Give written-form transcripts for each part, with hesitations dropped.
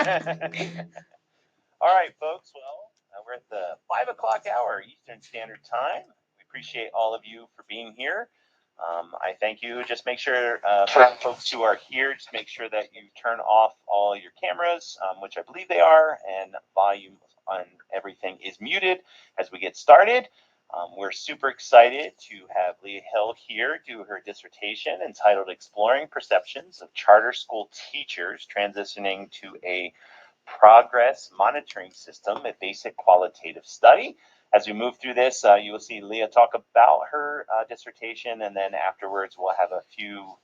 All right, folks. Well, we're at the 5 o'clock hour Eastern Standard Time. We appreciate all of you for being here. I thank you. Just make sure, folks who are here, just make sure that you turn off all your cameras, which I believe they are, and volume on everything is muted as we get started. We're super excited to have Leah Hill here do her dissertation entitled Exploring Perceptions of Charter School Teachers Transitioning to a Progress Monitoring System, a basic qualitative study. As we move through this, you will see Leah talk about her dissertation, and then afterwards we'll have a few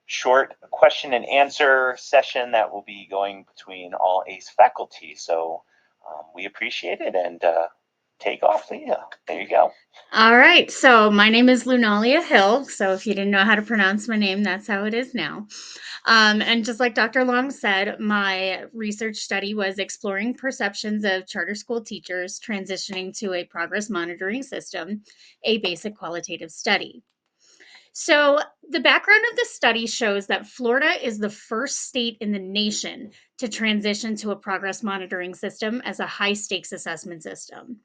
short question and answer session that will be going between all ACE faculty. So we appreciate it, and take off, Leah. There you go. All right, so my name is Lunalia Hill. So if you didn't know how to pronounce my name, that's how it is now. And just like Dr. Long said, my research study was exploring perceptions of charter school teachers transitioning to a progress monitoring system, a basic qualitative study. So, the background of the study shows that Florida is the first state in the nation to transition to a progress monitoring system as a high stakes assessment system.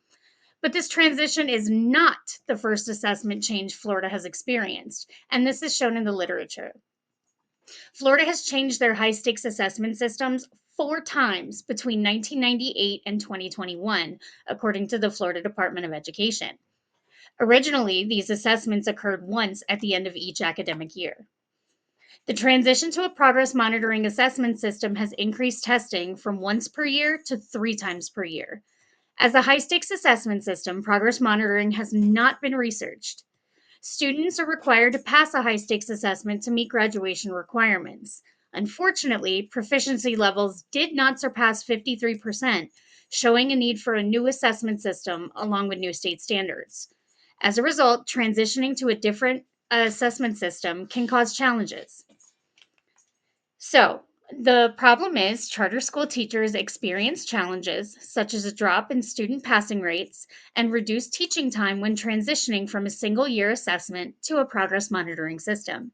But this transition is not the first assessment change Florida has experienced, and this is shown in the literature. Florida has changed their high stakes assessment systems 4 times between 1998 and 2021, according to the Florida Department of Education. Originally, these assessments occurred once at the end of each academic year. The transition to a progress monitoring assessment system has increased testing from once per year to 3 times per year. As a high stakes assessment system, progress monitoring has not been researched. Students are required to pass a high stakes assessment to meet graduation requirements. Unfortunately, proficiency levels did not surpass 53%, showing a need for a new assessment system along with new state standards. As a result, transitioning to a different assessment system can cause challenges. So, the problem is charter school teachers experience challenges such as a drop in student passing rates and reduced teaching time when transitioning from a single year assessment to a progress monitoring system.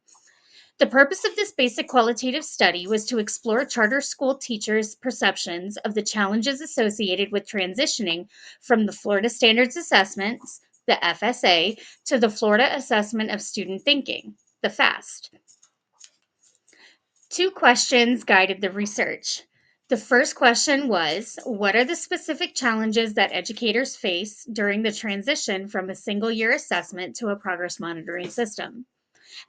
The purpose of this basic qualitative study was to explore charter school teachers' perceptions of the challenges associated with transitioning from the Florida Standards Assessments, the FSA, to the Florida Assessment of Student Thinking, the FAST. 2 questions guided the research. The first question was, what are the specific challenges that educators face during the transition from a single year assessment to a progress monitoring system?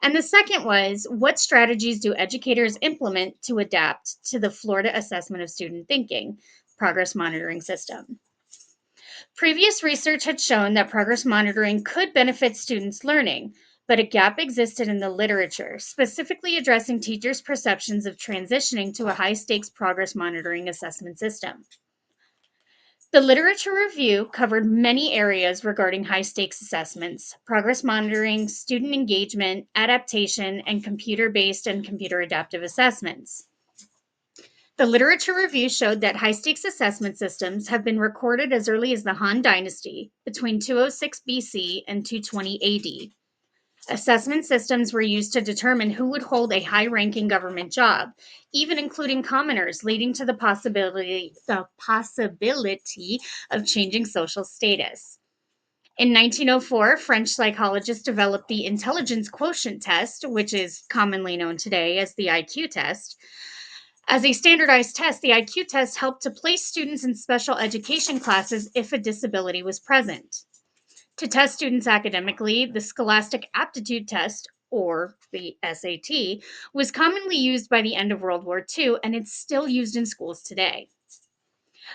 And the second was, what strategies do educators implement to adapt to the Florida Assessment of Student Thinking progress monitoring system? Previous research had shown that progress monitoring could benefit students' learning, but a gap existed in the literature, specifically addressing teachers' perceptions of transitioning to a high stakes progress monitoring assessment system. The literature review covered many areas regarding high stakes assessments, progress monitoring, student engagement, adaptation, and computer based and computer adaptive assessments. The literature review showed that high stakes assessment systems have been recorded as early as the Han Dynasty, between 206 BC and 220 AD. Assessment systems were used to determine who would hold a high ranking government job, even including commoners, leading to the possibility of changing social status. In 1904, French psychologists developed the intelligence quotient test, which is commonly known today as the IQ test. As a standardized test, the IQ test helped to place students in special education classes if a disability was present. To test students academically, the Scholastic Aptitude Test, or the SAT, was commonly used by the end of World War II, and it's still used in schools today.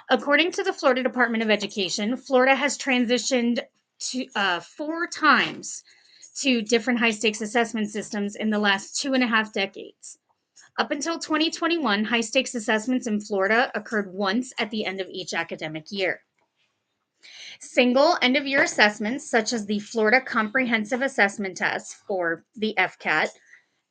According to the Florida Department of Education, Florida has transitioned 4 times to different high stakes assessment systems in the last 2.5 decades. Up until 2021, high stakes assessments in Florida occurred once at the end of each academic year. Single end of year assessments, such as the Florida Comprehensive Assessment Test, or the FCAT,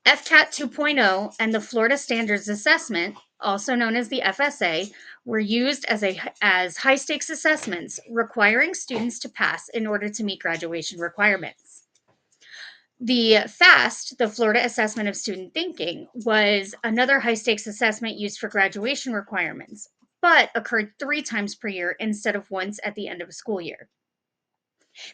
FCAT 2.0, and the Florida Standards Assessment, also known as the FSA, were used as high stakes assessments, requiring students to pass in order to meet graduation requirements. The FAST, the Florida Assessment of Student Thinking, was another high stakes assessment used for graduation requirements, but occurred 3 times per year instead of once at the end of a school year.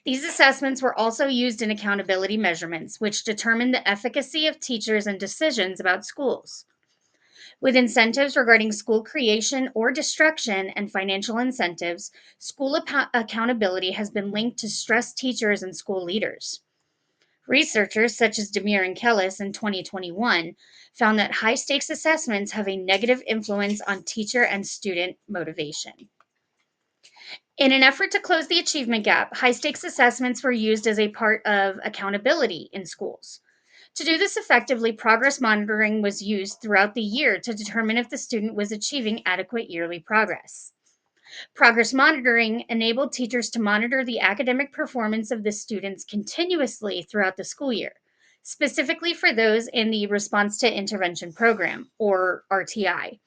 These assessments were also used in accountability measurements, which determined the efficacy of teachers and decisions about schools. With incentives regarding school creation or destruction and financial incentives, school accountability has been linked to stressed teachers and school leaders. Researchers such as Demir and Kellis in 2021 found that high stakes assessments have a negative influence on teacher and student motivation. In an effort to close the achievement gap, high stakes assessments were used as a part of accountability in schools. To do this effectively, progress monitoring was used throughout the year to determine if the student was achieving adequate yearly progress. Progress monitoring enabled teachers to monitor the academic performance of the students continuously throughout the school year, specifically for those in the Response to Intervention Program, or RTI.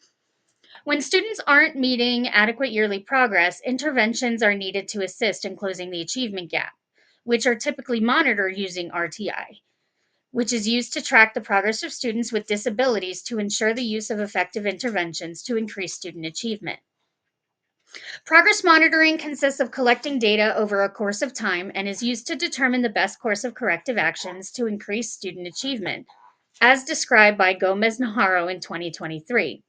When students aren't meeting adequate yearly progress, interventions are needed to assist in closing the achievement gap, which are typically monitored using RTI, which is used to track the progress of students with disabilities to ensure the use of effective interventions to increase student achievement. Progress monitoring consists of collecting data over a course of time and is used to determine the best course of corrective actions to increase student achievement, as described by Gomez Najarro in 2023.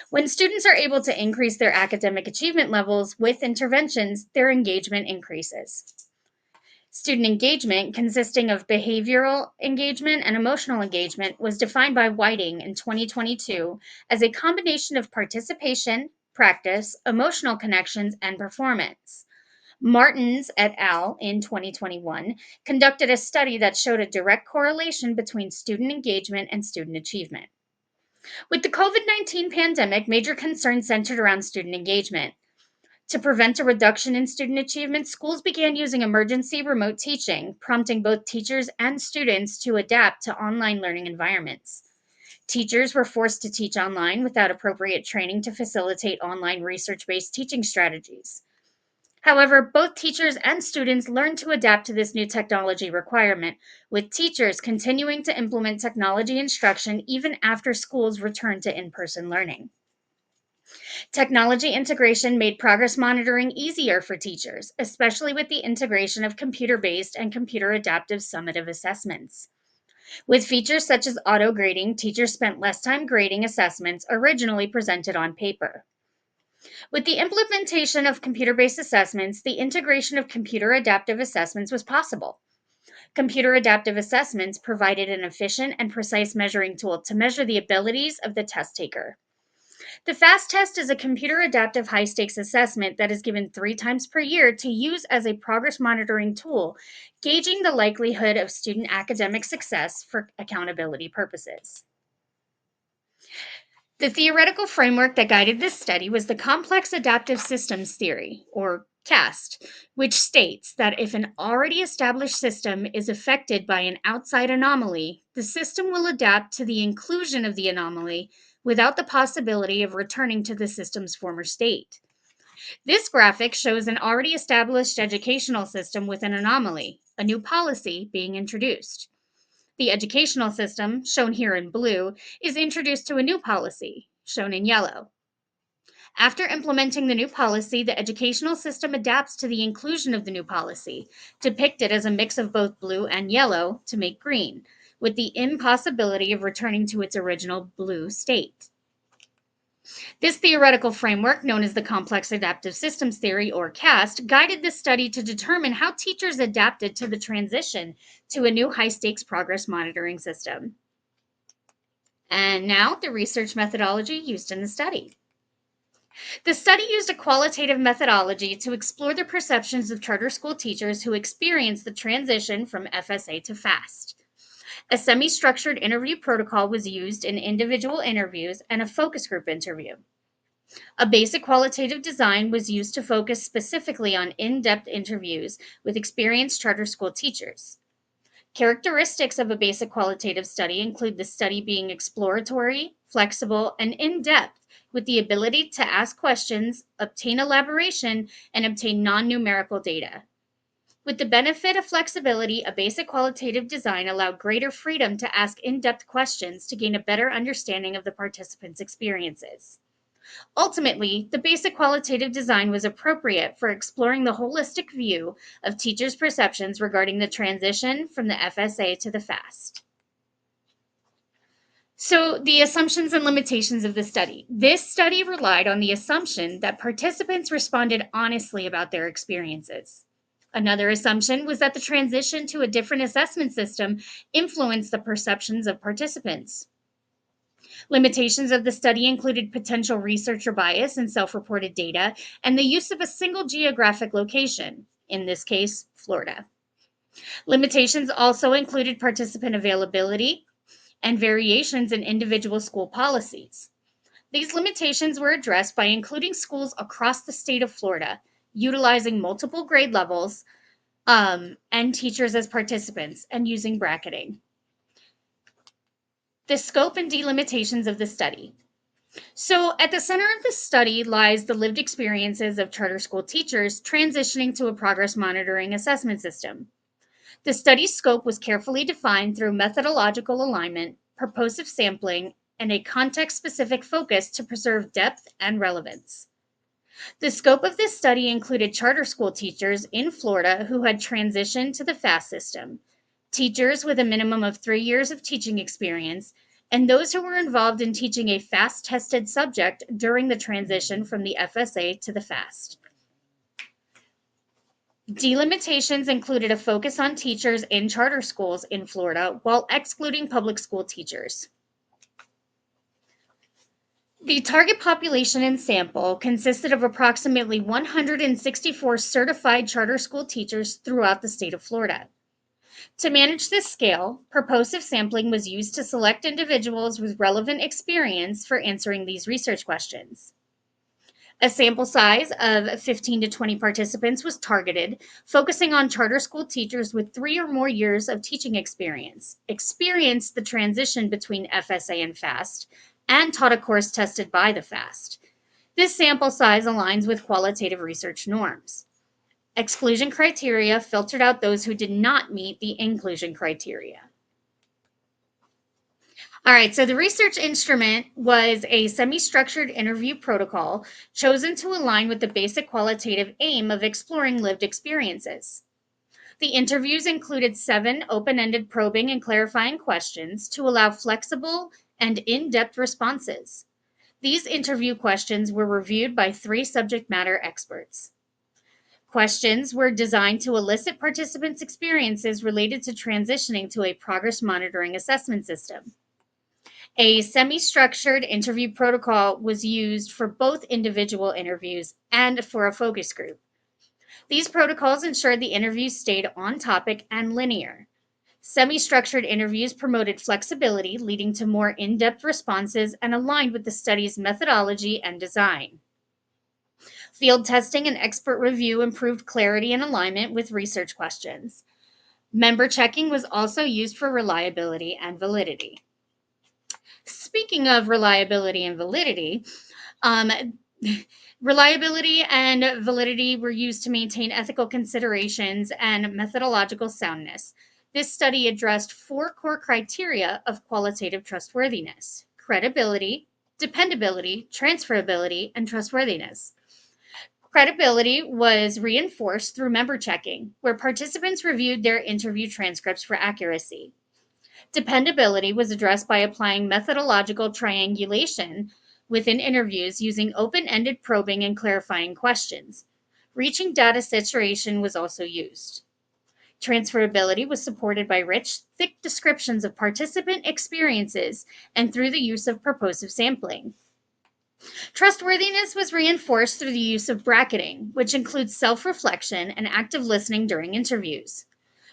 When students are able to increase their academic achievement levels with interventions, their engagement increases. Student engagement, consisting of behavioral engagement and emotional engagement, was defined by Whiting in 2022 as a combination of participation, practice, emotional connections, and performance. Martins et al. In 2021 conducted a study that showed a direct correlation between student engagement and student achievement. With the COVID-19 pandemic, major concerns centered around student engagement. To prevent a reduction in student achievement, schools began using emergency remote teaching, prompting both teachers and students to adapt to online learning environments. Teachers were forced to teach online without appropriate training to facilitate online research-based teaching strategies. However, both teachers and students learned to adapt to this new technology requirement, with teachers continuing to implement technology instruction even after schools returned to in-person learning. Technology integration made progress monitoring easier for teachers, especially with the integration of computer-based and computer-adaptive summative assessments. With features such as auto-grading, teachers spent less time grading assessments originally presented on paper. With the implementation of computer-based assessments, the integration of computer-adaptive assessments was possible. Computer-adaptive assessments provided an efficient and precise measuring tool to measure the abilities of the test taker. The FAST test is a computer-adaptive high-stakes assessment that is given 3 times per year to use as a progress monitoring tool, gauging the likelihood of student academic success for accountability purposes. The theoretical framework that guided this study was the Complex Adaptive Systems Theory, or CAST, which states that if an already established system is affected by an outside anomaly, the system will adapt to the inclusion of the anomaly without the possibility of returning to the system's former state. This graphic shows an already established educational system with an anomaly, a new policy being introduced. The educational system, shown here in blue, is introduced to a new policy, shown in yellow. After implementing the new policy, the educational system adapts to the inclusion of the new policy, depicted as a mix of both blue and yellow to make green, with the impossibility of returning to its original blue state. This theoretical framework, known as the Complex Adaptive Systems Theory, or CAST, guided this study to determine how teachers adapted to the transition to a new high-stakes progress monitoring system. And now, the research methodology used in the study. The study used a qualitative methodology to explore the perceptions of charter school teachers who experienced the transition from FSA to FAST. A semi-structured interview protocol was used in individual interviews and a focus group interview. A basic qualitative design was used to focus specifically on in-depth interviews with experienced charter school teachers. Characteristics of a basic qualitative study include the study being exploratory, flexible, and in-depth, with the ability to ask questions, obtain elaboration, and obtain non-numerical data. With the benefit of flexibility, a basic qualitative design allowed greater freedom to ask in-depth questions to gain a better understanding of the participants' experiences. Ultimately, the basic qualitative design was appropriate for exploring the holistic view of teachers' perceptions regarding the transition from the FSA to the FAST. So, the assumptions and limitations of the study. This study relied on the assumption that participants responded honestly about their experiences. Another assumption was that the transition to a different assessment system influenced the perceptions of participants. Limitations of the study included potential researcher bias in self reported data and the use of a single geographic location, in this case, Florida. Limitations also included participant availability and variations in individual school policies. These limitations were addressed by including schools across the state of Florida, utilizing multiple grade levels and teachers as participants, and using bracketing. The scope and delimitations of the study. So, at the center of the study lies the lived experiences of charter school teachers transitioning to a progress monitoring assessment system. The study's scope was carefully defined through methodological alignment, purposive sampling, and a context-specific focus to preserve depth and relevance. The scope of this study included charter school teachers in Florida who had transitioned to the FAST system, teachers with a minimum of 3 years of teaching experience, and those who were involved in teaching a FAST-tested subject during the transition from the FSA to the FAST. Delimitations included a focus on teachers in charter schools in Florida while excluding public school teachers. The target population and sample consisted of approximately 164 certified charter school teachers throughout the state of Florida. To manage this scale, purposive sampling was used to select individuals with relevant experience for answering these research questions. A sample size of 15 to 20 participants was targeted, focusing on charter school teachers with 3 or more years of teaching experience, experienced the transition between FSA and FAST, and taught a course tested by the FAST. This sample size aligns with qualitative research norms. Exclusion criteria filtered out those who did not meet the inclusion criteria. All right, so the research instrument was a semi-structured interview protocol chosen to align with the basic qualitative aim of exploring lived experiences. The interviews included 7 open-ended probing and clarifying questions to allow flexible and in-depth responses. These interview questions were reviewed by 3 subject matter experts. Questions were designed to elicit participants' experiences related to transitioning to a progress monitoring assessment system. A semi-structured interview protocol was used for both individual interviews and for a focus group. These protocols ensured the interviews stayed on topic and linear. Semi-structured interviews promoted flexibility, leading to more in-depth responses and aligned with the study's methodology and design. Field testing and expert review improved clarity and alignment with research questions. Member checking was also used for reliability and validity. Speaking of reliability and validity, reliability and validity were used to maintain ethical considerations and methodological soundness. This study addressed 4 core criteria of qualitative trustworthiness: credibility, dependability, transferability, and trustworthiness. Credibility was reinforced through member checking, where participants reviewed their interview transcripts for accuracy. Dependability was addressed by applying methodological triangulation within interviews using open-ended probing and clarifying questions. Reaching data saturation was also used. Transferability was supported by rich, thick descriptions of participant experiences and through the use of purposive sampling. Trustworthiness was reinforced through the use of bracketing, which includes self-reflection and active listening during interviews.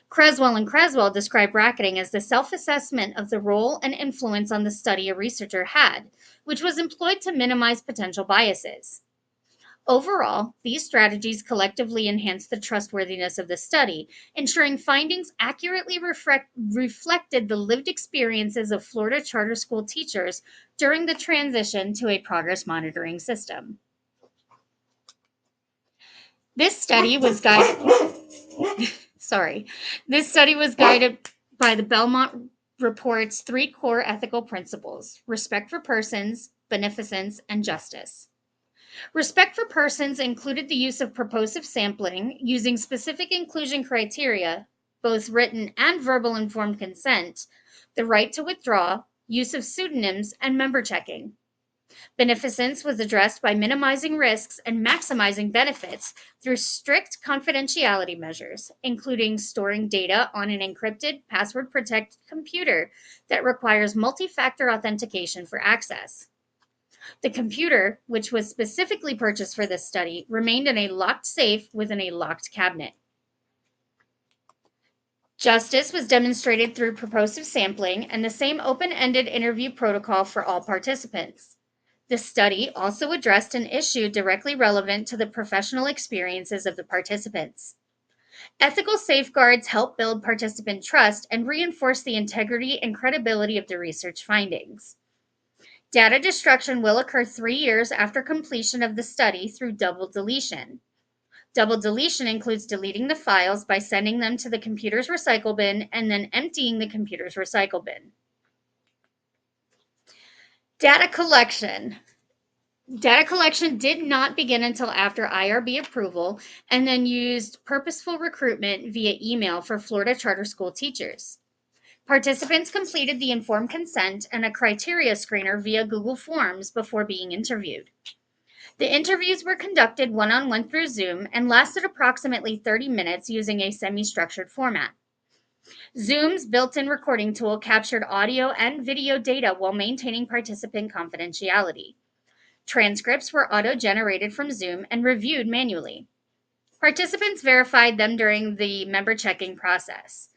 Creswell and Creswell describe bracketing as the self-assessment of the role and influence on the study a researcher had, which was employed to minimize potential biases. Overall, these strategies collectively enhanced the trustworthiness of the study, ensuring findings accurately reflected the lived experiences of Florida charter school teachers during the transition to a progress monitoring system. This study was guided. Sorry. This study was guided by the Belmont Report's 3 core ethical principles: respect for persons, beneficence, and justice. Respect for persons included the use of purposive sampling using specific inclusion criteria, both written and verbal informed consent, the right to withdraw, use of pseudonyms, and member checking. Beneficence was addressed by minimizing risks and maximizing benefits through strict confidentiality measures, including storing data on an encrypted, password protected computer that requires multi factor authentication for access. The computer, which was specifically purchased for this study, remained in a locked safe within a locked cabinet. Justice was demonstrated through purposive sampling and the same open-ended interview protocol for all participants. The study also addressed an issue directly relevant to the professional experiences of the participants. Ethical safeguards help build participant trust and reinforce the integrity and credibility of the research findings. Data destruction will occur 3 years after completion of the study through double deletion. Double deletion includes deleting the files by sending them to the computer's recycle bin and then emptying the computer's recycle bin. Data collection. Data collection did not begin until after IRB approval and then used purposeful recruitment via email for Florida charter school teachers. Participants completed the informed consent and a criteria screener via Google Forms before being interviewed. The interviews were conducted one-on-one through Zoom and lasted approximately 30 minutes using a semi-structured format. Zoom's built-in recording tool captured audio and video data while maintaining participant confidentiality. Transcripts were auto-generated from Zoom and reviewed manually. Participants verified them during the member checking process.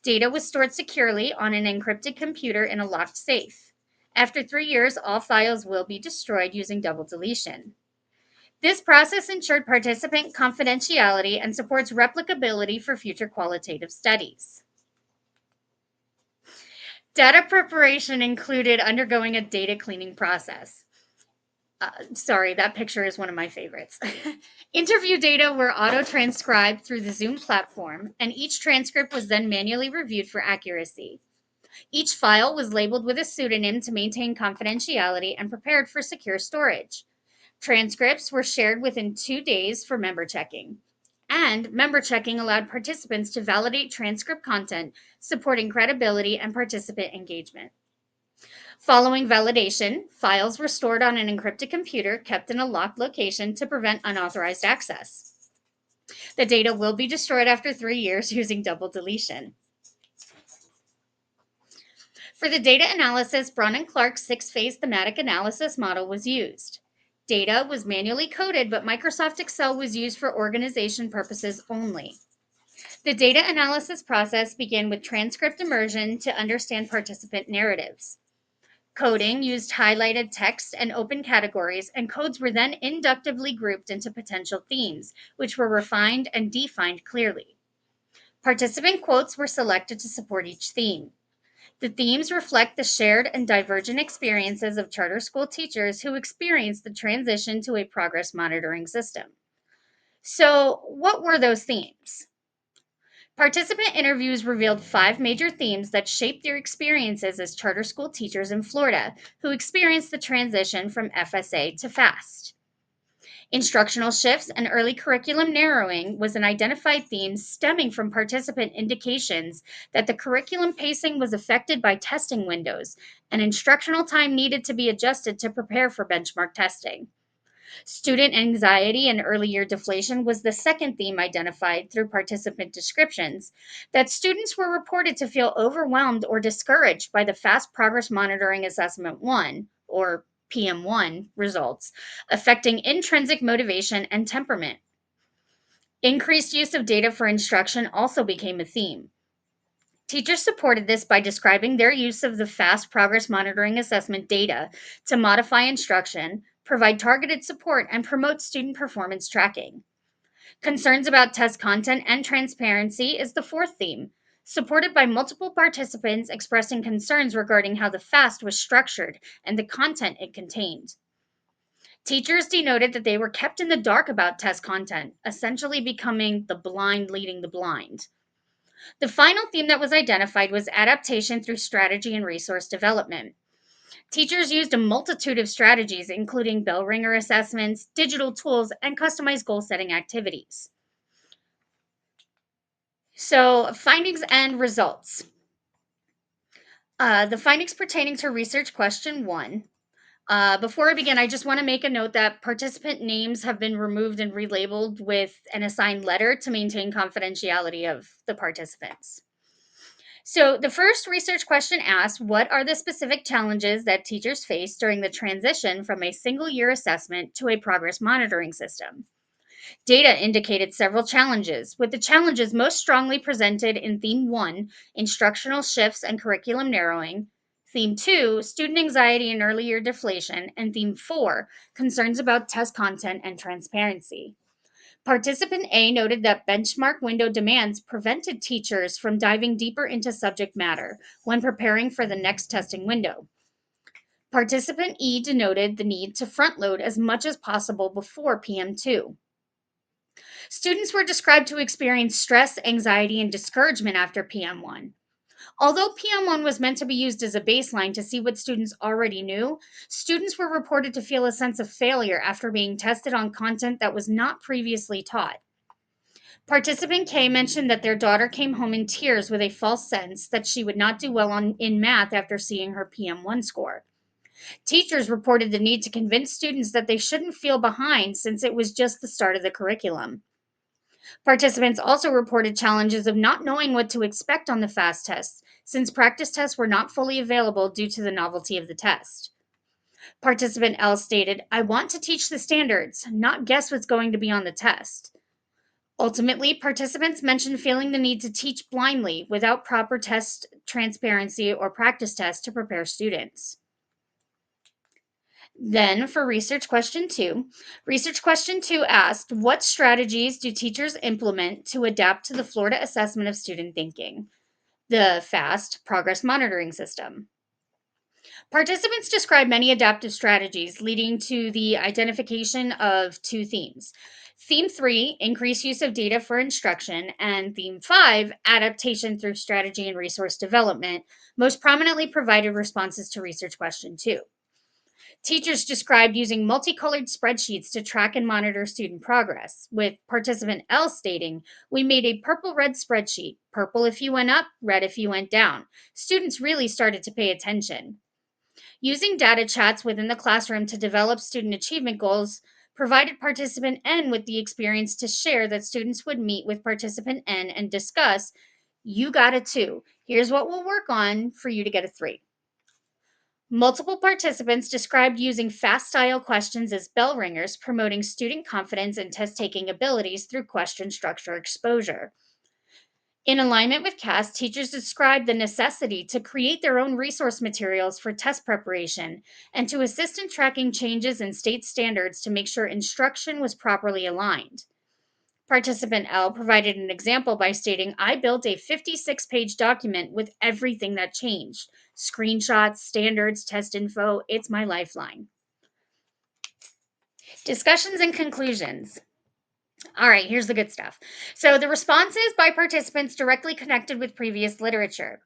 Data was stored securely on an encrypted computer in a locked safe. After 3 years, all files will be destroyed using double deletion. This process ensured participant confidentiality and supports replicability for future qualitative studies. Data preparation included undergoing a data cleaning process. Sorry, that picture is one of my favorites. Interview data were auto-transcribed through the Zoom platform, and each transcript was then manually reviewed for accuracy. Each file was labeled with a pseudonym to maintain confidentiality and prepared for secure storage. Transcripts were shared within 2 days for member checking. And member checking allowed participants to validate transcript content, supporting credibility and participant engagement. Following validation, files were stored on an encrypted computer kept in a locked location to prevent unauthorized access. The data will be destroyed after 3 years using double deletion. For the data analysis, Braun and Clark's 6-phase thematic analysis model was used. Data was manually coded, but Microsoft Excel was used for organization purposes only. The data analysis process began with transcript immersion to understand participant narratives. Coding used highlighted text and open categories, and codes were then inductively grouped into potential themes, which were refined and defined clearly. Participant quotes were selected to support each theme. The themes reflect the shared and divergent experiences of charter school teachers who experienced the transition to a progress monitoring system. So, what were those themes? Participant interviews revealed 5 major themes that shaped their experiences as charter school teachers in Florida who experienced the transition from FSA to FAST. Instructional shifts and early curriculum narrowing was an identified theme stemming from participant indications that the curriculum pacing was affected by testing windows, and instructional time needed to be adjusted to prepare for benchmark testing. Student anxiety and early year deflation was the second theme identified through participant descriptions, that students were reported to feel overwhelmed or discouraged by the Fast Progress Monitoring Assessment 1, or PM1, results, affecting intrinsic motivation and temperament. Increased use of data for instruction also became a theme. Teachers supported this by describing their use of the Fast Progress Monitoring Assessment data to modify instruction, provide targeted support, and promote student performance tracking. Concerns about test content and transparency is the fourth theme, supported by multiple participants expressing concerns regarding how the FAST was structured and the content it contained. Teachers denoted that they were kept in the dark about test content, essentially becoming the blind leading the blind. The final theme that was identified was adaptation through strategy and resource development. Teachers used a multitude of strategies, including bell ringer assessments, digital tools, and customized goal setting activities. So, findings and results. The findings pertaining to research question 1. Before I begin, I just want to make a note that participant names have been removed and relabeled with an assigned letter to maintain confidentiality of the participants. So, the first research question asked, what are the specific challenges that teachers face during the transition from a single year assessment to a progress monitoring system? Data indicated several challenges, with the challenges most strongly presented in Theme 1, Instructional Shifts and Curriculum Narrowing, Theme 2, Student Anxiety and Early Year Deflation, and Theme 4, Concerns about Test Content and Transparency. Participant A noted that benchmark window demands prevented teachers from diving deeper into subject matter when preparing for the next testing window. Participant E denoted the need to front load as much as possible before PM2. Students were described to experience stress, anxiety, and discouragement after PM1. Although PM1 was meant to be used as a baseline to see what students already knew, students were reported to feel a sense of failure after being tested on content that was not previously taught. Participant K mentioned that their daughter came home in tears with a false sense that she would not do well in math after seeing her PM1 score. Teachers reported the need to convince students that they shouldn't feel behind since it was just the start of the curriculum. Participants also reported challenges of not knowing what to expect on the FAST tests, since practice tests were not fully available due to the novelty of the test. Participant L stated, I want to teach the standards, not guess what's going to be on the test. Ultimately, participants mentioned feeling the need to teach blindly without proper test transparency or practice tests to prepare students. Then, for research question 2 asked, what strategies do teachers implement to adapt to the Florida Assessment of Student Thinking, the FAST Progress Monitoring System? Participants described many adaptive strategies leading to the identification of 2 themes. Theme 3, increased use of data for instruction, and Theme 5, adaptation through strategy and resource development, most prominently provided responses to research question 2. Teachers described using multicolored spreadsheets to track and monitor student progress, with participant L stating, we made a purple-red spreadsheet, purple if you went up, red if you went down. Students really started to pay attention. Using data chats within the classroom to develop student achievement goals provided participant N with the experience to share that students would meet with participant N and discuss, you got a 2. Here's what we'll work on for you to get a 3. Multiple participants described using fast style questions as bell ringers, promoting student confidence and test taking abilities through question structure exposure. In alignment with CAST, teachers described the necessity to create their own resource materials for test preparation and to assist in tracking changes in state standards to make sure instruction was properly aligned. Participant L provided an example by stating, I built a 56-page document with everything that changed. Screenshots, standards, test info, it's my lifeline. Discussions and conclusions. All right, here's the good stuff. So the responses by participants directly connected with previous literature.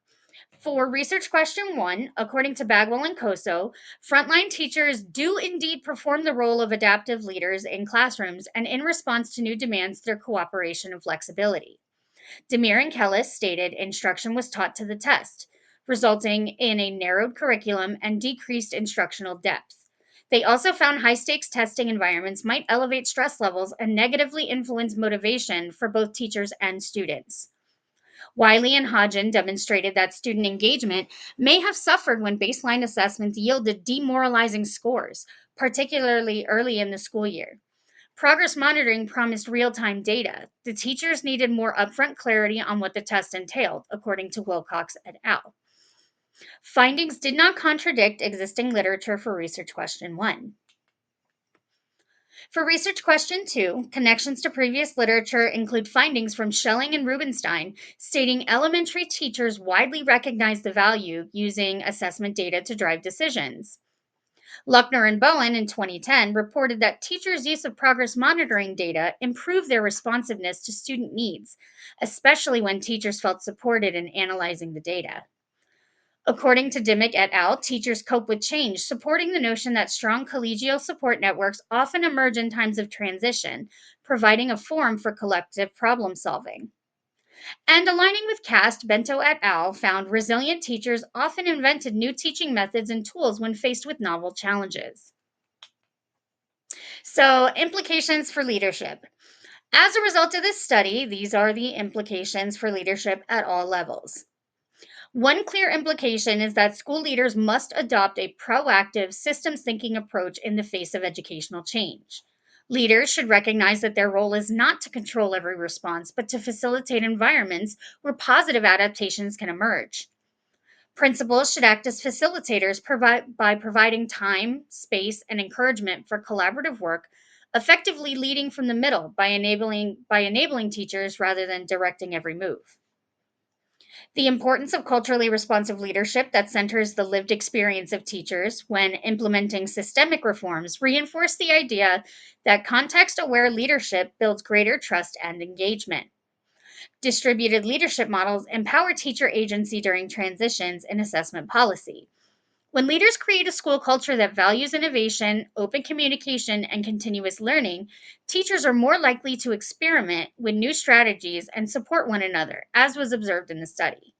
For research question 1, according to Bagwell and Coso, frontline teachers do indeed perform the role of adaptive leaders in classrooms and in response to new demands through cooperation and flexibility. Demir and Kellis stated instruction was taught to the test, resulting in a narrowed curriculum and decreased instructional depth. They also found high-stakes testing environments might elevate stress levels and negatively influence motivation for both teachers and students. Wiley and Hodgen demonstrated that student engagement may have suffered when baseline assessments yielded demoralizing scores, particularly early in the school year. Progress monitoring promised real-time data. The teachers needed more upfront clarity on what the test entailed, according to Wilcox et al. Findings did not contradict existing literature for research question 1. For research question 2, connections to previous literature include findings from Schelling and Rubenstein stating elementary teachers widely recognize the value using assessment data to drive decisions. Luckner and Bowen in 2010 reported that teachers' use of progress monitoring data improved their responsiveness to student needs, especially when teachers felt supported in analyzing the data. According to Dimmick et al., teachers cope with change, supporting the notion that strong collegial support networks often emerge in times of transition, providing a forum for collective problem solving. And aligning with CAST, Bento et al. Found resilient teachers often invented new teaching methods and tools when faced with novel challenges. So, implications for leadership. As a result of this study, these are the implications for leadership at all levels. One clear implication is that school leaders must adopt a proactive, systems thinking approach in the face of educational change. Leaders should recognize that their role is not to control every response, but to facilitate environments where positive adaptations can emerge. Principals should act as facilitators by providing time, space, and encouragement for collaborative work, effectively leading from the middle by enabling teachers rather than directing every move. The importance of culturally responsive leadership that centers the lived experience of teachers when implementing systemic reforms reinforce the idea that context-aware leadership builds greater trust and engagement. Distributed leadership models empower teacher agency during transitions in assessment policy. When leaders create a school culture that values innovation, open communication, and continuous learning, teachers are more likely to experiment with new strategies and support one another, as was observed in the study.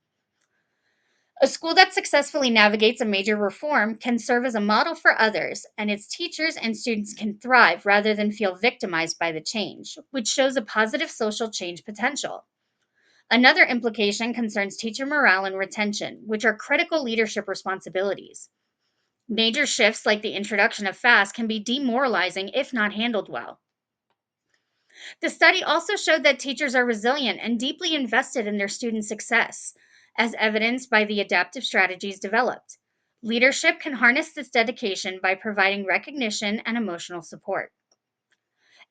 A school that successfully navigates a major reform can serve as a model for others, and its teachers and students can thrive rather than feel victimized by the change, which shows a positive social change potential. Another implication concerns teacher morale and retention, which are critical leadership responsibilities. Major shifts like the introduction of FAST can be demoralizing if not handled well. The study also showed that teachers are resilient and deeply invested in their students' success, as evidenced by the adaptive strategies developed. Leadership can harness this dedication by providing recognition and emotional support.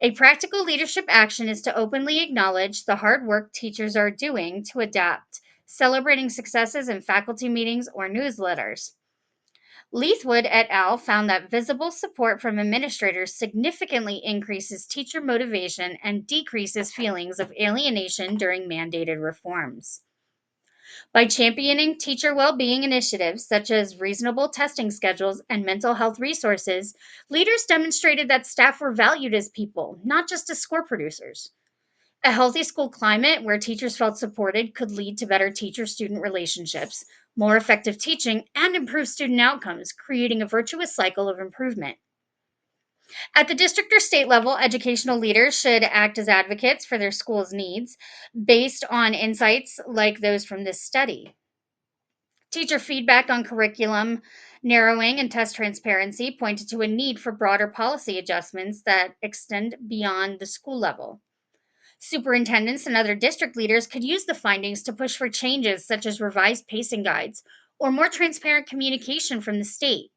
A practical leadership action is to openly acknowledge the hard work teachers are doing to adapt, celebrating successes in faculty meetings or newsletters. Leithwood et al. Found that visible support from administrators significantly increases teacher motivation and decreases feelings of alienation during mandated reforms. By championing teacher well-being initiatives such as reasonable testing schedules and mental health resources, leaders demonstrated that staff were valued as people, not just as score producers. A healthy school climate where teachers felt supported could lead to better teacher-student relationships, more effective teaching, and improved student outcomes, creating a virtuous cycle of improvement. At the district or state level, educational leaders should act as advocates for their school's needs based on insights like those from this study. Teacher feedback on curriculum narrowing and test transparency pointed to a need for broader policy adjustments that extend beyond the school level. Superintendents and other district leaders could use the findings to push for changes such as revised pacing guides or more transparent communication from the state.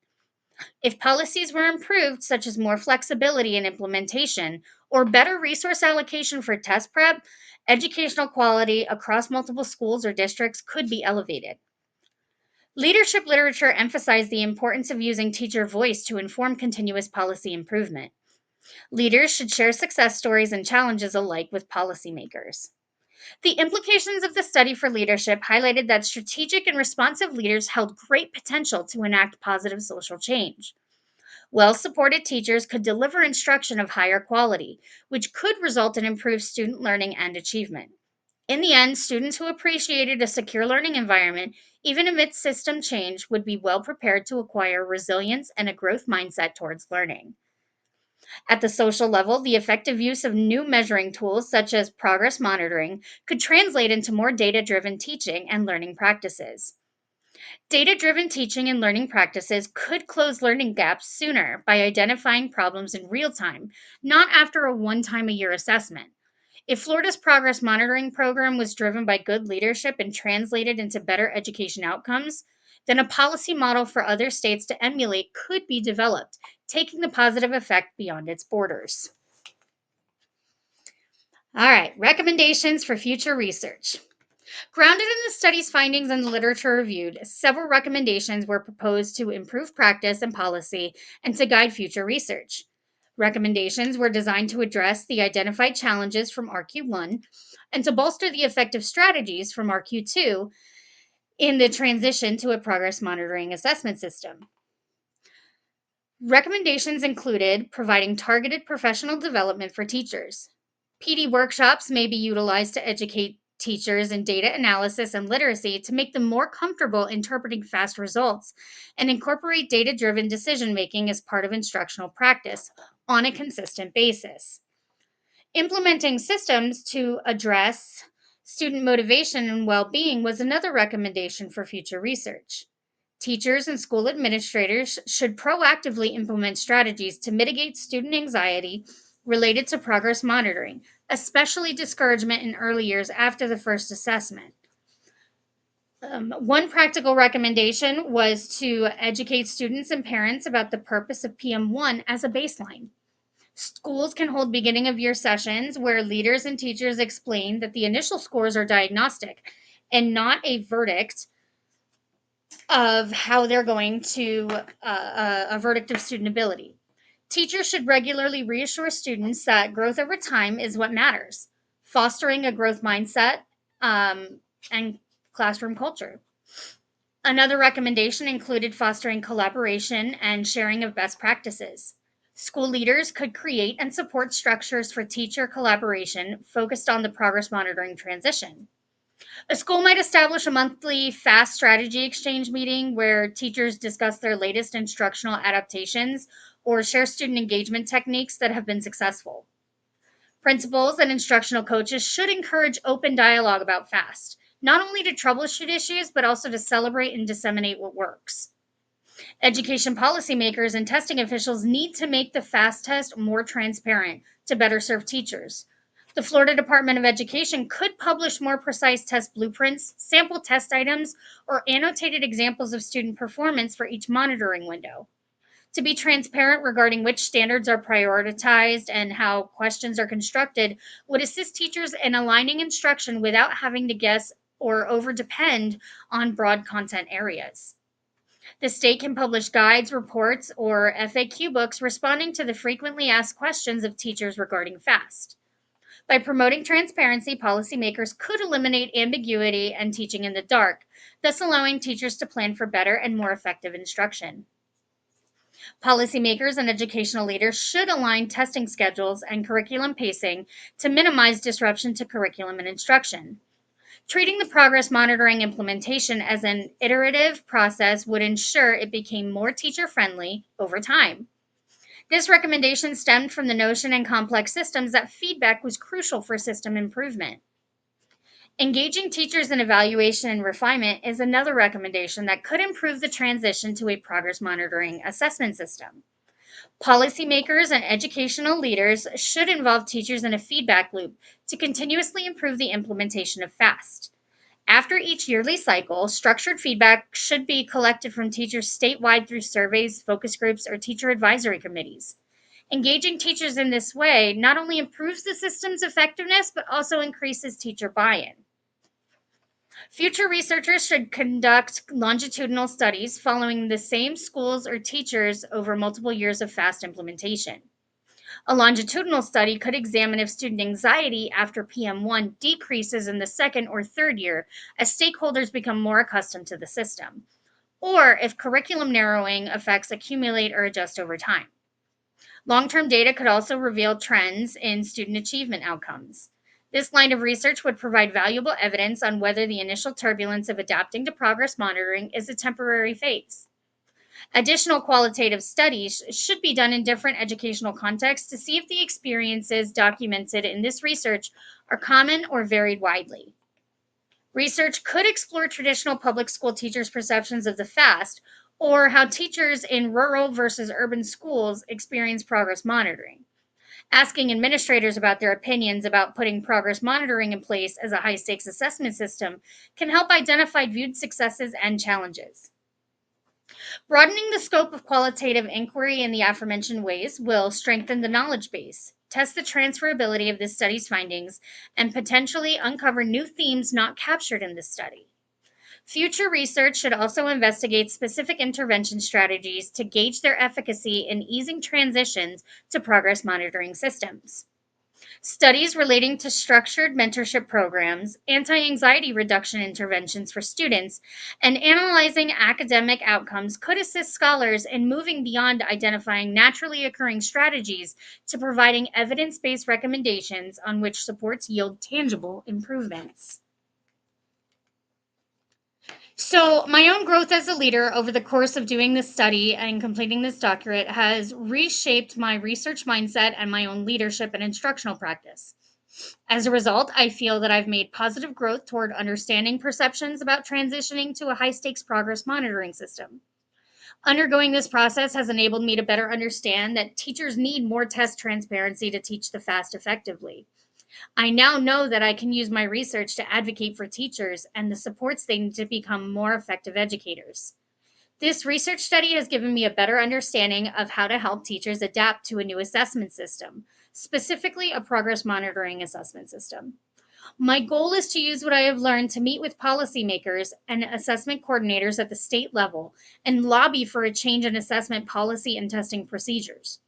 If policies were improved, such as more flexibility in implementation or better resource allocation for test prep, educational quality across multiple schools or districts could be elevated. Leadership literature emphasized the importance of using teacher voice to inform continuous policy improvement. Leaders should share success stories and challenges alike with policymakers. The implications of the study for leadership highlighted that strategic and responsive leaders held great potential to enact positive social change. Well supported teachers could deliver instruction of higher quality, which could result in improved student learning and achievement. In the end, students who appreciated a secure learning environment, even amidst system change, would be well prepared to acquire resilience and a growth mindset towards learning. At the social level, the effective use of new measuring tools such as progress monitoring could translate into more data-driven teaching and learning practices. Data-driven teaching and learning practices could close learning gaps sooner by identifying problems in real time, not after a one-time-a-year assessment. If Florida's progress monitoring program was driven by good leadership and translated into better education outcomes, then a policy model for other states to emulate could be developed, taking the positive effect beyond its borders. All right, recommendations for future research. Grounded in the study's findings and the literature reviewed, several recommendations were proposed to improve practice and policy and to guide future research. Recommendations were designed to address the identified challenges from RQ1 and to bolster the effective strategies from RQ2 in the transition to a progress monitoring assessment system. Recommendations included providing targeted professional development for teachers. PD workshops may be utilized to educate teachers in data analysis and literacy to make them more comfortable interpreting fast results and incorporate data driven decision making as part of instructional practice on a consistent basis. Implementing systems to address student motivation and well being was another recommendation for future research. Teachers and school administrators should proactively implement strategies to mitigate student anxiety related to progress monitoring, especially discouragement in early years after the first assessment. One practical recommendation was to educate students and parents about the purpose of PM1 as a baseline. Schools can hold beginning of year sessions where leaders and teachers explain that the initial scores are diagnostic and not a verdict of how they're going to a verdict of student ability. Teachers should regularly reassure students that growth over time is what matters, fostering a growth mindset and classroom culture. Another recommendation included fostering collaboration and sharing of best practices. School leaders could create and support structures for teacher collaboration focused on the progress monitoring transition. A school might establish a monthly FAST strategy exchange meeting where teachers discuss their latest instructional adaptations or share student engagement techniques that have been successful. Principals and instructional coaches should encourage open dialogue about FAST, not only to troubleshoot issues, but also to celebrate and disseminate what works. Education policymakers and testing officials need to make the FAST test more transparent to better serve teachers. The Florida Department of Education could publish more precise test blueprints, sample test items, or annotated examples of student performance for each monitoring window. To be transparent regarding which standards are prioritized and how questions are constructed would assist teachers in aligning instruction without having to guess or over depend on broad content areas. The state can publish guides, reports, or FAQ books responding to the frequently asked questions of teachers regarding FAST. By promoting transparency, policymakers could eliminate ambiguity and teaching in the dark, thus allowing teachers to plan for better and more effective instruction. Policymakers and educational leaders should align testing schedules and curriculum pacing to minimize disruption to curriculum and instruction. Treating the progress monitoring implementation as an iterative process would ensure it became more teacher friendly over time. This recommendation stemmed from the notion in complex systems that feedback was crucial for system improvement. Engaging teachers in evaluation and refinement is another recommendation that could improve the transition to a progress monitoring assessment system. Policymakers and educational leaders should involve teachers in a feedback loop to continuously improve the implementation of FAST. After each yearly cycle, structured feedback should be collected from teachers statewide through surveys, focus groups, or teacher advisory committees. Engaging teachers in this way not only improves the system's effectiveness, but also increases teacher buy-in. Future researchers should conduct longitudinal studies following the same schools or teachers over multiple years of FAST implementation. A longitudinal study could examine if student anxiety after PM1 decreases in the second or third year as stakeholders become more accustomed to the system, or if curriculum narrowing effects accumulate or adjust over time. Long-term data could also reveal trends in student achievement outcomes. This line of research would provide valuable evidence on whether the initial turbulence of adapting to progress monitoring is a temporary phase. Additional qualitative studies should be done in different educational contexts to see if the experiences documented in this research are common or varied widely. Research could explore traditional public school teachers' perceptions of the FAST or how teachers in rural versus urban schools experience progress monitoring. Asking administrators about their opinions about putting progress monitoring in place as a high stakes assessment system can help identify viewed successes and challenges. Broadening the scope of qualitative inquiry in the aforementioned ways will strengthen the knowledge base. test the transferability of this study's findings, and potentially uncover new themes not captured in this study. Future research should also investigate specific intervention strategies to gauge their efficacy in easing transitions to progress monitoring systems. Studies relating to structured mentorship programs, anti-anxiety reduction interventions for students, and analyzing academic outcomes could assist scholars in moving beyond identifying naturally occurring strategies to providing evidence-based recommendations on which supports yield tangible improvements. So, my own growth as a leader over the course of doing this study and completing this doctorate has reshaped my research mindset and my own leadership and instructional practice. As a result, I feel that I've made positive growth toward understanding perceptions about transitioning to a high stakes progress monitoring system. Undergoing this process has enabled me to better understand that teachers need more test transparency to teach the FAST effectively. I now know that I can use my research to advocate for teachers and the supports they need to become more effective educators. This research study has given me a better understanding of how to help teachers adapt to a new assessment system, specifically a progress monitoring assessment system. My goal is to use what I have learned to meet with policymakers and assessment coordinators at the state level and lobby for a change in assessment policy and testing procedures.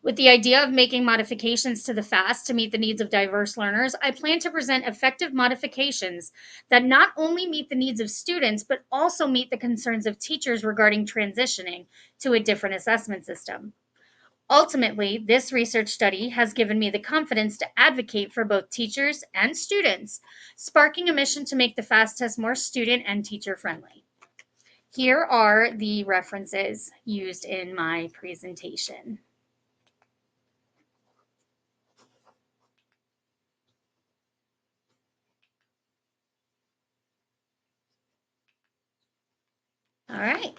With the idea of making modifications to the FAST to meet the needs of diverse learners, I plan to present effective modifications that not only meet the needs of students, but also meet the concerns of teachers regarding transitioning to a different assessment system. Ultimately, this research study has given me the confidence to advocate for both teachers and students, sparking a mission to make the FAST test more student and teacher friendly. Here are the references used in my presentation. All right.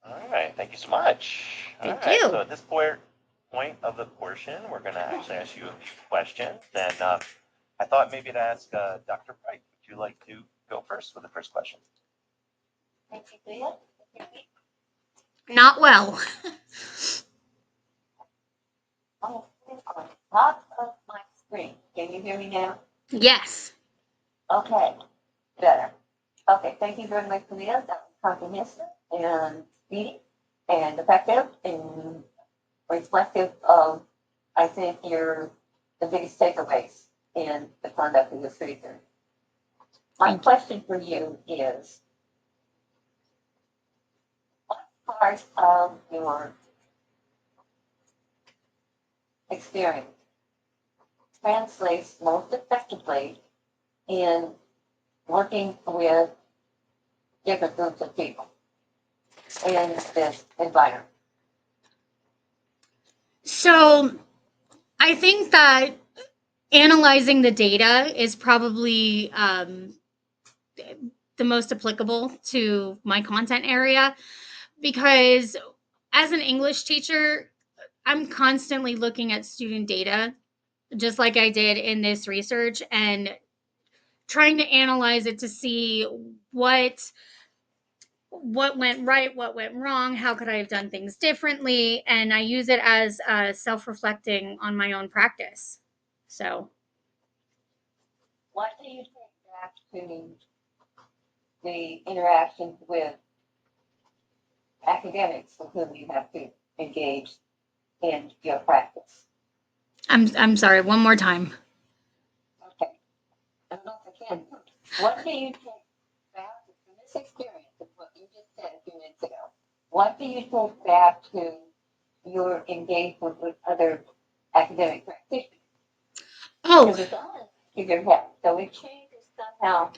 All right, thank you so much. Thank All right, you. so at this point of the portion, we're going to actually ask you a few questions. And I thought maybe to ask Dr. Bright, would you like to go first with the first question? Thank you, Leah. Not well. Oh, it's on top of my screen. Can you hear me now? Yes. Okay, better. Okay, thank you very much, Leah. That was comprehensive and speedy and effective and reflective of, I think, the biggest takeaways in the conduct of this research. My question for you is, what part of your experience translates most effectively in working with different groups of people in this environment? So I think that analyzing the data is probably the most applicable to my content area, because as an English teacher, I'm constantly looking at student data, just like I did in this research, and trying to analyze it to see what went right, what went wrong, how could I have done things differently, and I use it as self-reflecting on my own practice. So What do you take back to the interactions with academics with whom you have to engage in your practice? I'm sorry, one more time. Okay. And once again, what do you take back from this experience of what you just said a few minutes ago? What do you take back to your engagement with other academic practitioners? Oh, Because it's all in your head. So it changes somehow,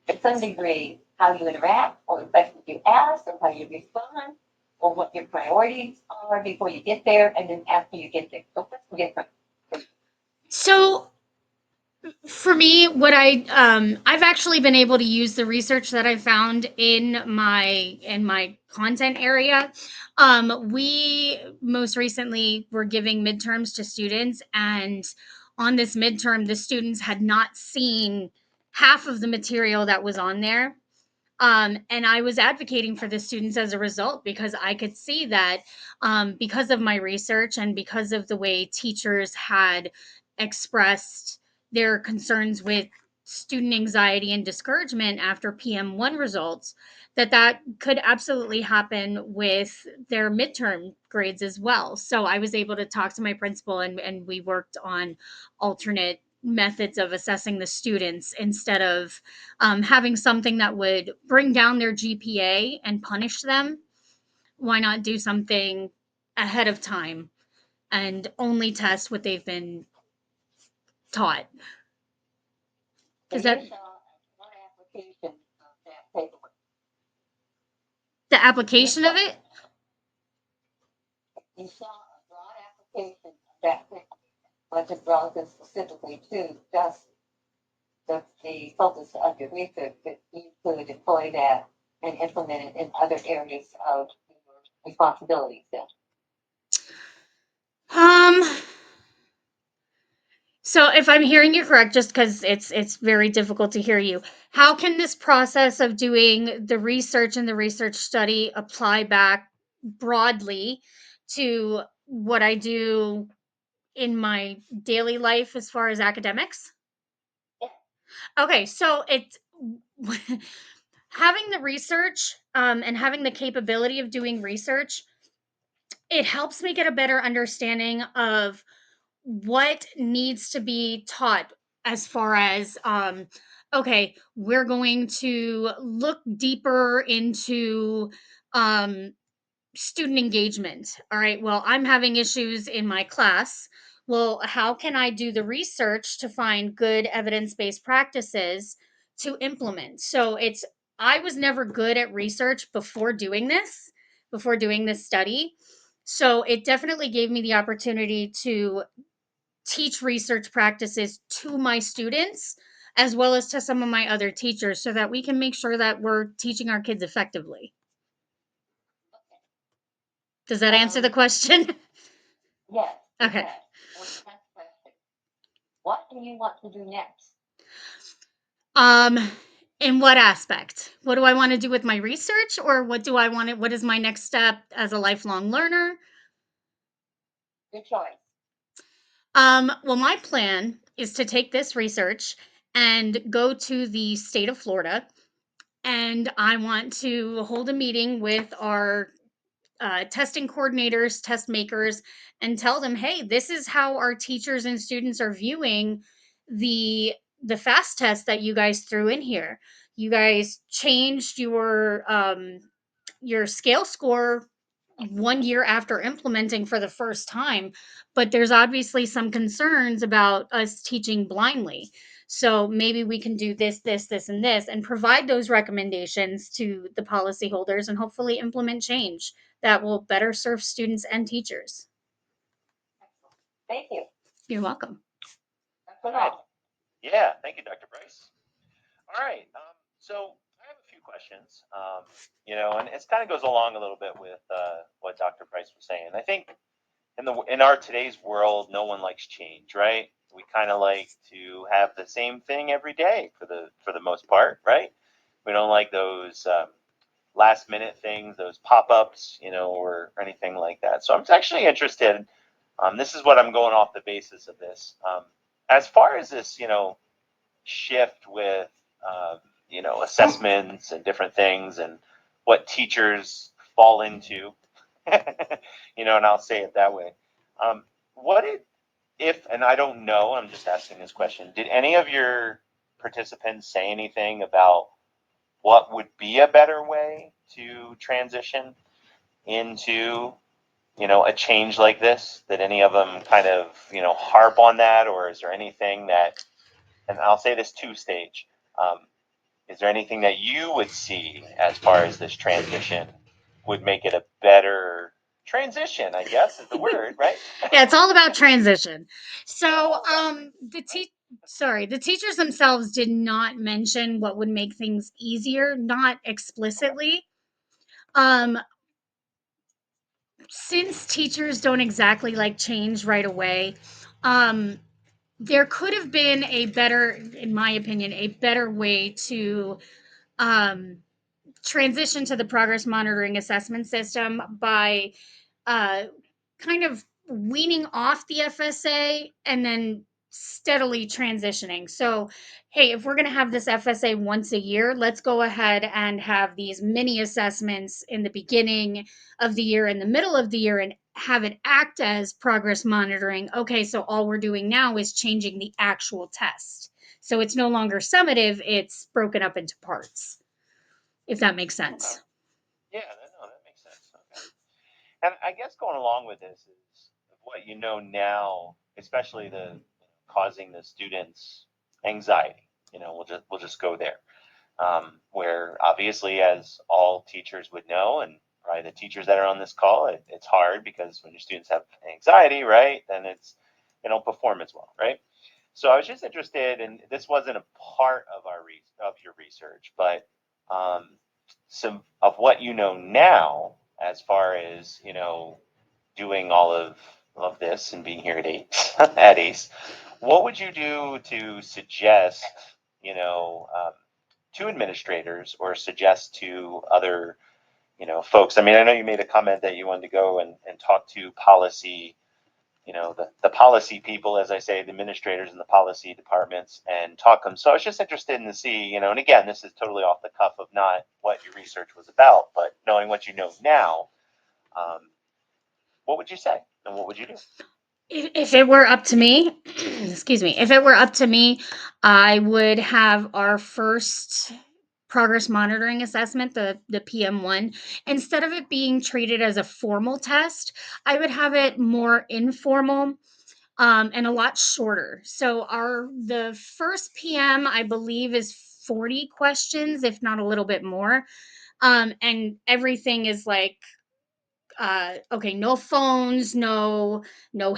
to some degree, how you interact, or the questions you ask, or how you respond, or what your priorities are before you get there, and then after you get there. So what's different? so for me, what I've actually been able to use the research that I found in my content area. We most recently were giving midterms to students, and on this midterm, the students had not seen half of the material that was on there. And I was advocating for the students as a result, because I could see that because of my research and because of the way teachers had expressed their concerns with student anxiety and discouragement after PM1 results, that could absolutely happen with their midterm grades as well. So I was able to talk to my principal, and we worked on alternate methods of assessing the students instead of having something that would bring down their GPA and punish them. Why not do something ahead of time and only test what they've been taught? So Does you that saw one application of that paper. the application of it? You saw a broad application of that paper, wasn't relative specifically to just the focus of your research, but you could deploy that and implement it in other areas of your responsibilities then. Um. So if I'm hearing you correct, just because it's very difficult to hear you, how can this process of doing the research and the research study apply back broadly to what I do in my daily life as far as academics? Yeah. Okay, so it's having the research and having the capability of doing research, it helps me get a better understanding of what needs to be taught as far as okay, we're going to look deeper into um student engagement. All right, well, I'm having issues in my class. Well, how can I do the research to find good evidence-based practices to implement? So it's I was never good at research before doing this study. So it definitely gave me the opportunity to teach research practices to my students as well as to some of my other teachers so that we can make sure that we're teaching our kids effectively. Does that answer the question? Yes. Okay. Next question. What do you want to do next? Um, in what aspect? What do I want to do with my research, or what is my next step as a lifelong learner? Your choice. Well, my plan is to take this research and go to the state of Florida, and I want to hold a meeting with our testing coordinators, test makers, and tell them, hey, this is how our teachers and students are viewing the the fast test that you guys threw in here. You guys changed your scale score 1 year after implementing for the first time, but there's obviously some concerns about us teaching blindly. So maybe we can do this, and this, and provide those recommendations to the policyholders and hopefully implement change that will better serve students and teachers. Thank you. You're welcome. That's all. Yeah, thank you, Dr. Bryce. All right, so I have a few questions, and it kind of goes along a little bit with what Dr. Bryce was saying. I think in our today's world, no one likes change, right? We kind of like to have the same thing every day for the most part, right? We don't like those last minute things, those pop ups, or anything like that. So I'm actually interested. This is what I'm going off the basis of this. As far as this, shift with assessments and different things and what teachers fall into, and I'll say it that way. What did if and I don't know, I'm just asking this question, did any of your participants say anything about what would be a better way to transition into a change like this? Did any of them kind of harp on that, or is there anything that, and I'll say this two stage, um, is there anything that you would see as far as this transition would make it a better transition, I guess is the word, right? Yeah, it's all about transition. So the teachers themselves did not mention what would make things easier, not explicitly. Um, since teachers don't exactly like change right away, there could have been a better, in my opinion, a better way to um, transition to the progress monitoring assessment system by uh, kind of weaning off the FSA and then steadily transitioning. So, hey, if we're going to have this FSA once a year, let's go ahead and have these mini assessments in the beginning of the year, in the middle of the year, and have it act as progress monitoring. Okay, so all we're doing now is changing the actual test. So it's no longer summative, it's broken up into parts, if that makes sense. Yeah, no, that makes sense. Okay. And I guess going along with this is what you know now, especially the causing the students anxiety. We'll just go there. Where obviously, as all teachers would know, and probably the teachers that are on this call, it's hard because when your students have anxiety, right, then they don't perform as well, right? So I was just interested, and this wasn't a part of of your research, but some of what you know now, as far as doing all of this and being here at ACE, what would you do to suggest, to administrators or suggest to other, folks? I mean, I know you made a comment that you wanted to go and talk to policy, the policy people, as I say, the administrators in the policy departments, and talk them. So I was just interested in to see, and again, this is totally off the cuff of not what your research was about, but knowing what you know now, um, what would you say and what would you do? If it were up to me, excuse me, if it were up to me, I would have our first progress monitoring assessment, the PM1, instead of it being treated as a formal test, I would have it more informal, and a lot shorter. So the first PM, I believe, is 40 questions, if not a little bit more. And everything is like, okay, no phones, no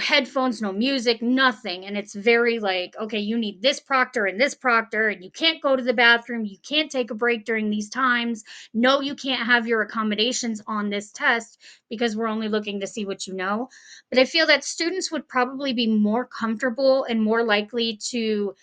headphones, no music, nothing. And it's very like, okay, you need this proctor and this proctor, and you can't go to the bathroom, you can't take a break during these times. No, you can't have your accommodations on this test because we're only looking to see what you know. But I feel that students would probably be more comfortable and more likely to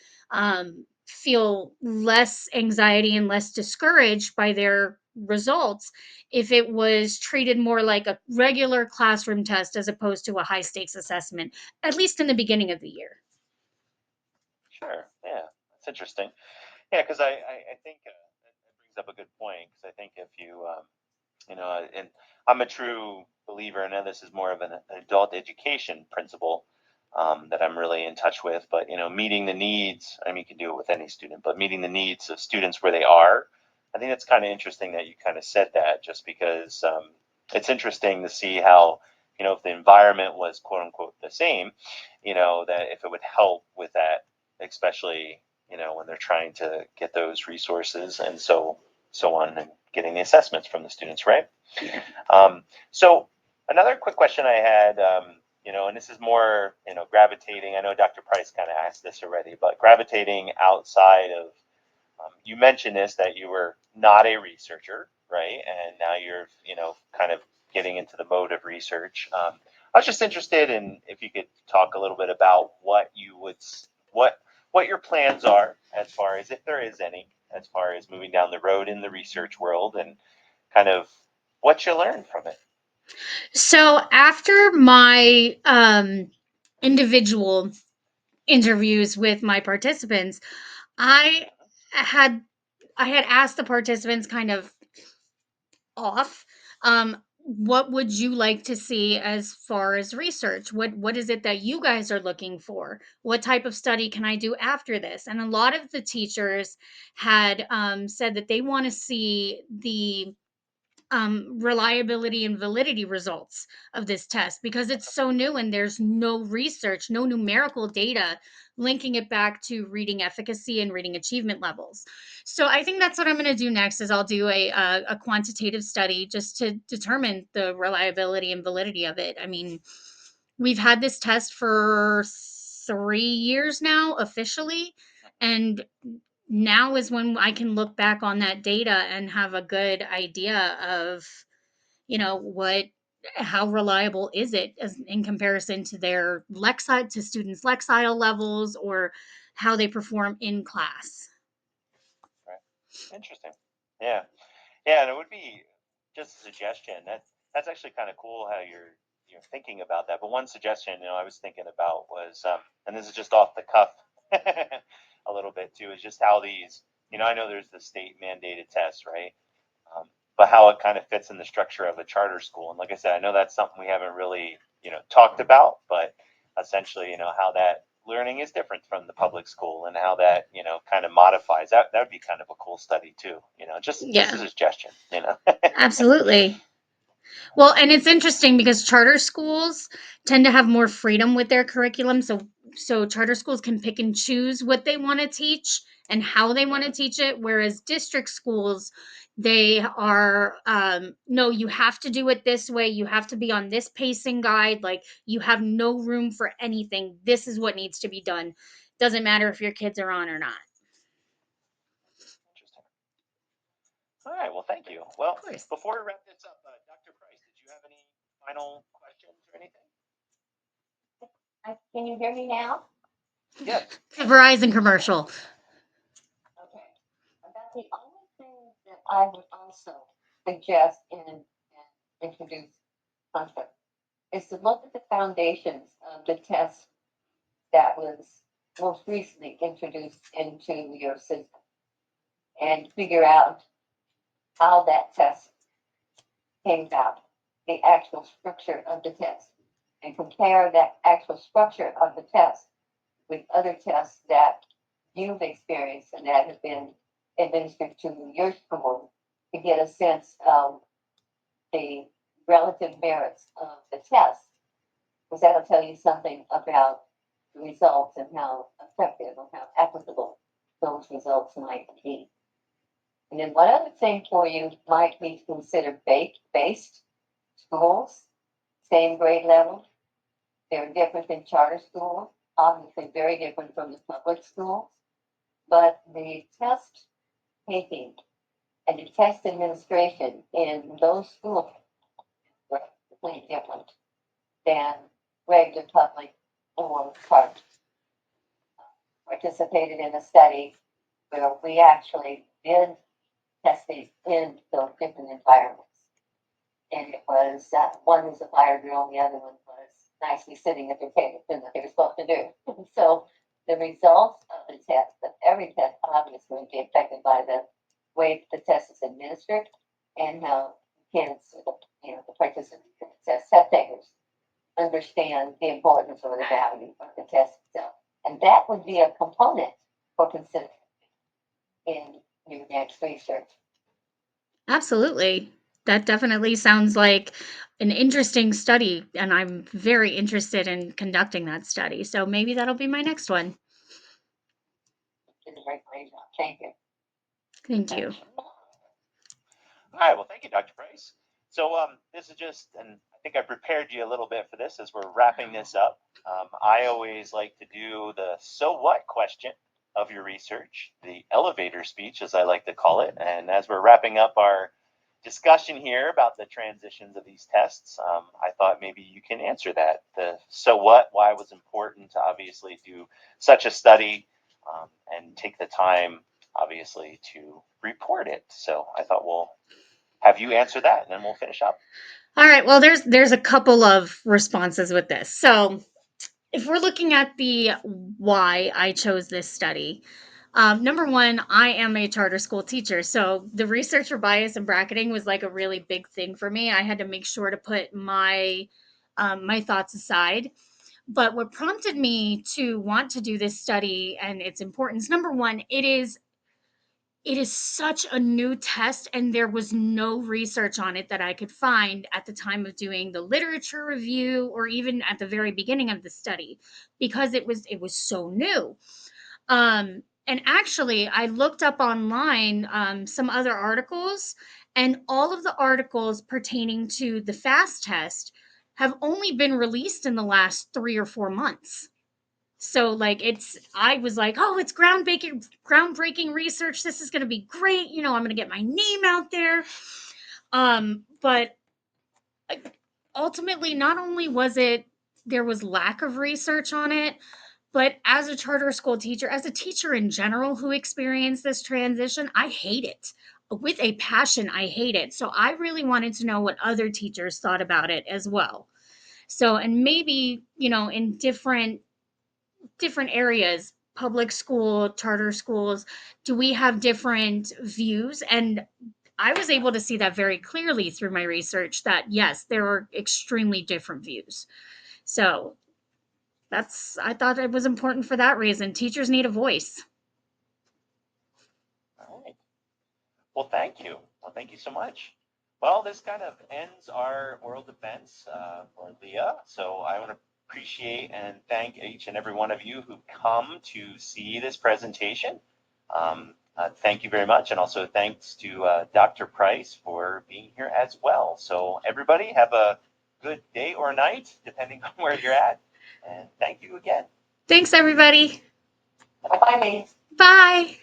feel less anxiety and less discouraged by their results if it was treated more like a regular classroom test as opposed to a high stakes assessment, at least in the beginning of the year. Sure. Yeah, that's interesting. Yeah, because I think that brings up a good point. Because I think if you, and I'm a true believer, and I know this is more of an adult education principle that I'm really in touch with, but, meeting the needs, I mean, you can do it with any student, but meeting the needs of students where they are, I think it's kind of interesting that you kind of said that, just because it's interesting to see how, if the environment was quote unquote the same, that if it would help with that, especially, when they're trying to get those resources and so on, and getting the assessments from the students, right? So another quick question I had, and this is more, gravitating. I know Dr. Price kind of asked this already, but gravitating outside of, you mentioned this, that you were not a researcher, right? And now you're, kind of getting into the mode of research. I was just interested in if you could talk a little bit about what your plans are, as far as, if there is any, as far as moving down the road in the research world, and kind of what you learned from it. So after my individual interviews with my participants, I had I had asked the participants kind of off, what would you like to see as far as research? What is it that you guys are looking for? What type of study can I do after this? And a lot of the teachers had said that they want to see the reliability and validity results of this test because it's so new and there's no research, no numerical data linking it back to reading efficacy and reading achievement levels. So I think that's what I'm going to do next is I'll do a quantitative study just to determine the reliability and validity of it. I mean, we've had this test for 3 years now officially, and now is when I can look back on that data and have a good idea of, what how reliable is it as in comparison to their Lexile to students' Lexile levels or how they perform in class. Right. Interesting. Yeah. Yeah, and it would be just a suggestion. That's actually kind of cool how you're thinking about that. But one suggestion, I was thinking about was, and this is just off the cuff a little bit too, is just how these, I know there's the state mandated test, right? Um, but how it kind of fits in the structure of a charter school. And like I said, I know that's something we haven't really, talked about, but essentially, how that learning is different from the public school and how that, kind of modifies that. That would be kind of a cool study too, just a Yeah, suggestion. absolutely. Well, and it's interesting because charter schools tend to have more freedom with their curriculum. So charter schools can pick and choose what they want to teach and how they want to teach it, whereas district schools, they are no, you have to do it this way. You have to be on this pacing guide. Like you have no room for anything. This is what needs to be done. Doesn't matter if your kids are on or not. Interesting. All right. Well, thank you. Well, Of course. before we wrap this up, Dr. Price, did you have any final questions or anything? Can you hear me now? Yes. Verizon commercial. Okay. About the only thing that I would also suggest and introduce concept is to look at the foundations of the test that was most recently introduced into your system and figure out how that test came about, the actual structure of the test, and compare that actual structure of the test with other tests that you've experienced and that have been administered to your school to get a sense of the relative merits of the test, because that'll tell you something about the results and how effective or how applicable those results might be. And then one other thing for you might be to consider based schools, same grade level. They're different than charter schools, obviously very different from the public schools. But the test taking and the test administration in those schools were completely different than regular public or private. Participated in a study where we actually did testing in those different environments. And it was one was a fire drill, the other one was nicely sitting at their table doing what they were supposed to do. So the results of the test, of every test, obviously would be affected by the way the test is administered and how kids, the participants, test takers, understand the importance or the value of the test itself. And that would be a component for consideration in your next research. Absolutely. That definitely sounds like an interesting study, and I'm very interested in conducting that study. So maybe that'll be my next one. It's a great job. Thank you. Thank you. All right. Well, thank you, Dr. Price. So this is just, and I think I prepared you a little bit for this as we're wrapping this up. I always like to do the so what question of your research, the elevator speech, as I like to call it. And as we're wrapping up our discussion here about the transitions of these tests, I thought maybe you can answer that. The so what, why it was important to obviously do such a study and take the time, obviously, to report it. So I thought we'll have you answer that and then we'll finish up. All right. Well, there's a couple of responses with this. So if we're looking at the why I chose this study, number one, I am a charter school teacher. So the researcher bias and bracketing was like a really big thing for me. I had to make sure to put my thoughts aside. But what prompted me to want to do this study and its importance, number one, it is such a new test and there was no research on it that I could find at the time of doing the literature review or even at the very beginning of the study because it was so new. And actually I looked up online some other articles, and all of the articles pertaining to the FAST test have only been released in the last 3 or 4 months. So like I was like, oh, it's groundbreaking research. This is gonna be great. I'm gonna get my name out there. But ultimately, not only was it there was lack of research on it, but as a charter school teacher, as a teacher in general who experienced this transition, I hate it. with a passion. I hate it. So I really wanted to know what other teachers thought about it as well. So, and maybe, in different areas, public school, charter schools, do we have different views? And I was able to see that very clearly through my research that yes, there are extremely different views. So I thought it was important for that reason. Teachers need a voice. All right. Well, thank you. Well, thank you so much. Well, this kind of ends our world events for Leah. So I want to appreciate and thank each and every one of you who come to see this presentation. Thank you very much. And also thanks to Dr. Price for being here as well. So everybody have a good day or night, depending on where you're at. And thank you again. Thanks, everybody. Bye, ladies. Bye.